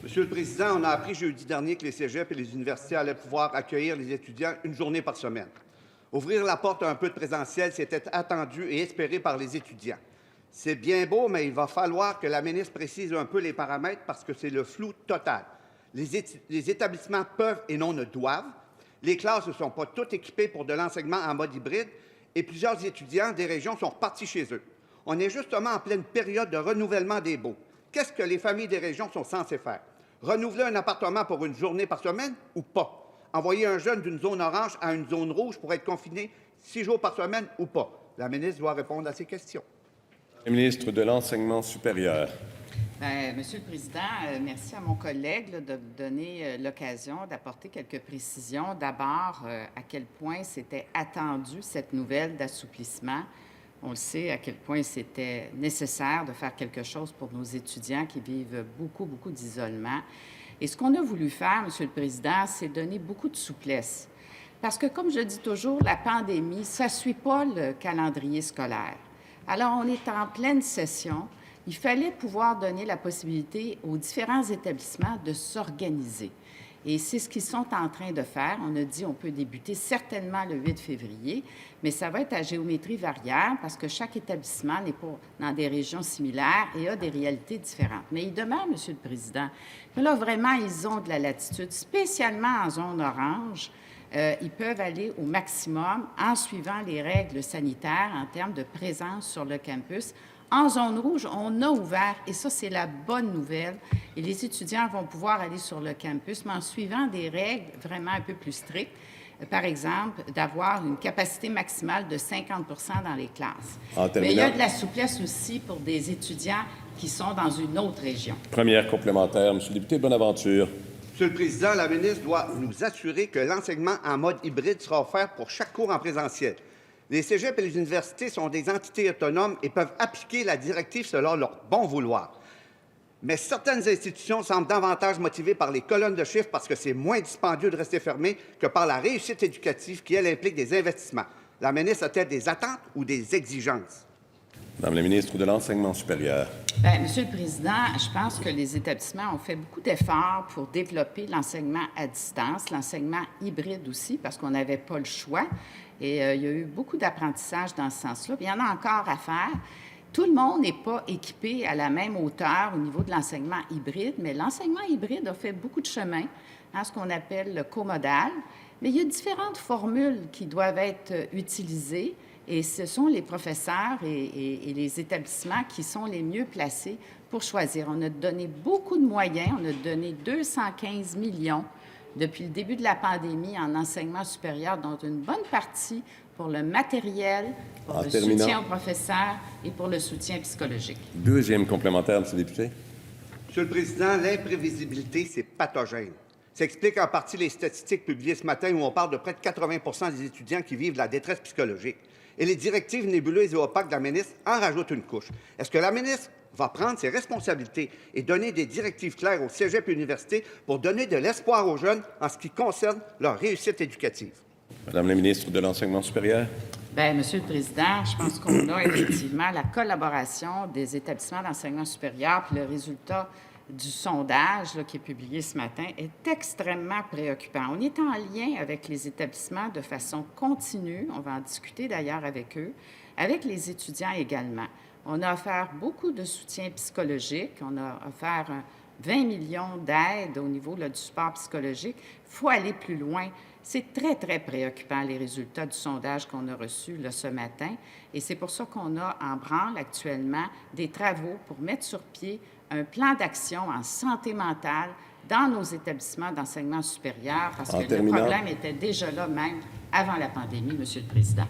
Monsieur le Président, on a appris jeudi dernier que les cégeps et les universités allaient pouvoir accueillir les étudiants une journée par semaine. Ouvrir la porte à un peu de présentiel, c'était attendu et espéré par les étudiants. C'est bien beau, mais il va falloir que la ministre précise un peu les paramètres parce que c'est le flou total. Les établissements peuvent et non ne doivent. Les classes ne sont pas toutes équipées pour de l'enseignement en mode hybride et plusieurs étudiants des régions sont repartis chez eux. On est justement en pleine période de renouvellement des baux. Qu'est-ce que les familles des régions sont censées faire? Renouveler un appartement pour une journée par semaine ou pas? Envoyer un jeune d'une zone orange à une zone rouge pour être confiné 6 jours par semaine ou pas? La ministre doit répondre à ces questions. Le ministre de l'Enseignement supérieur. Monsieur le Président, merci à mon collègue de me donner l'occasion d'apporter quelques précisions. D'abord, à quel point c'était attendu, cette nouvelle d'assouplissement. On le sait à quel point c'était nécessaire de faire quelque chose pour nos étudiants qui vivent beaucoup d'isolement. Et ce qu'on a voulu faire, Monsieur le Président, c'est donner beaucoup de souplesse. Parce que, comme je dis toujours, la pandémie, ça ne suit pas le calendrier scolaire. Alors, on est en pleine session. Il fallait pouvoir donner la possibilité aux différents établissements de s'organiser. Et c'est ce qu'ils sont en train de faire. On a dit qu'on peut débuter certainement le 8 février, mais ça va être à géométrie variable parce que chaque établissement n'est pas dans des régions similaires et a des réalités différentes. Mais il demeure, Monsieur le Président, que là, vraiment, ils ont de la latitude, spécialement en zone orange. Ils peuvent aller au maximum en suivant les règles sanitaires en termes de présence sur le campus. En zone rouge, on a ouvert, et ça, c'est la bonne nouvelle, et les étudiants vont pouvoir aller sur le campus, mais en suivant des règles vraiment un peu plus strictes. Par exemple, d'avoir une capacité maximale de 50 dans les classes. Mais il y a de la souplesse aussi pour des étudiants qui sont dans une autre région. Première complémentaire, Monsieur le député Bonaventure. Monsieur le Président, la ministre doit nous assurer que l'enseignement en mode hybride sera offert pour chaque cours en présentiel. Les cégeps et les universités sont des entités autonomes et peuvent appliquer la directive selon leur bon vouloir. Mais certaines institutions semblent davantage motivées par les colonnes de chiffres parce que c'est moins dispendieux de rester fermé que par la réussite éducative qui, elle, implique des investissements. La ministre a-t-elle des attentes ou des exigences? Madame la ministre de l'Enseignement supérieur. Monsieur le Président, je pense que les établissements ont fait beaucoup d'efforts pour développer l'enseignement à distance, l'enseignement hybride aussi, parce qu'on n'avait pas le choix. Et il y a eu beaucoup d'apprentissage dans ce sens-là. Puis il y en a encore à faire. Tout le monde n'est pas équipé à la même hauteur au niveau de l'enseignement hybride, mais l'enseignement hybride a fait beaucoup de chemin, ce qu'on appelle le comodal. Mais il y a différentes formules qui doivent être utilisées. Et ce sont les professeurs et les établissements qui sont les mieux placés pour choisir. On a donné beaucoup de moyens. On a donné 215 millions depuis le début de la pandémie en enseignement supérieur, dont une bonne partie pour le matériel, pour le soutien aux professeurs et pour le soutien psychologique. Deuxième complémentaire, Monsieur le député. Monsieur le Président, l'imprévisibilité, c'est pathogène. Ça explique en partie les statistiques publiées ce matin où on parle de près de 80 des étudiants qui vivent de la détresse psychologique. Et les directives nébuleuses et opaques de la ministre en rajoutent une couche. Est-ce que la ministre va prendre ses responsabilités et donner des directives claires aux cégeps et universités pour donner de l'espoir aux jeunes en ce qui concerne leur réussite éducative? Madame la ministre de l'Enseignement supérieur. Monsieur le Président, je pense qu'on a effectivement la collaboration des établissements d'enseignement supérieur, puis le résultat du sondage qui est publié ce matin est extrêmement préoccupant. On est en lien avec les établissements de façon continue. On va en discuter d'ailleurs avec eux, avec les étudiants également. On a offert beaucoup de soutien psychologique. On a offert 20 millions d'aides au niveau du support psychologique. Il faut aller plus loin. C'est très préoccupant, les résultats du sondage qu'on a reçu ce matin. Et c'est pour ça qu'on a en branle actuellement des travaux pour mettre sur pied un plan d'action en santé mentale dans nos établissements d'enseignement supérieur, parce que le problème était déjà là même avant la pandémie, Monsieur le Président.